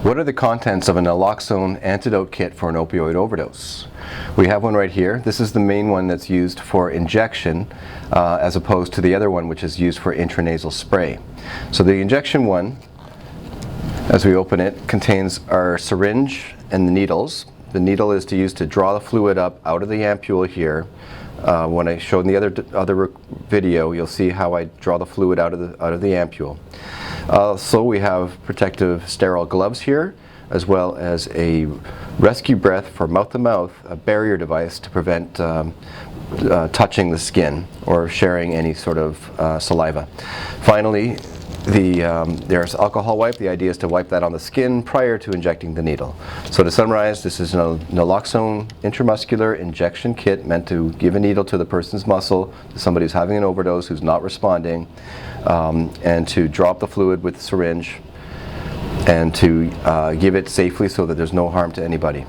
What are the contents of a naloxone antidote kit for an opioid overdose? We have one right here. This is the main one that's used for injection as opposed to the other one, which is used for intranasal spray. So the injection one, as we open it, contains our syringe and the needles. The needle is used to draw the fluid up out of the ampule here. When I showed in the other video, you'll see how I draw the fluid out of the ampule. So we have protective sterile gloves here, as well as a rescue breath for mouth-to-mouth, a barrier device to prevent touching the skin or sharing any sort of saliva. Finally, there's alcohol wipe. The idea is to wipe that on the skin prior to injecting the needle. So to summarize, this is a Naloxone Intramuscular Injection Kit meant to give a needle to the person's muscle, to somebody who's having an overdose, who's not responding, and to drop the fluid with the syringe and to give it safely so that there's no harm to anybody.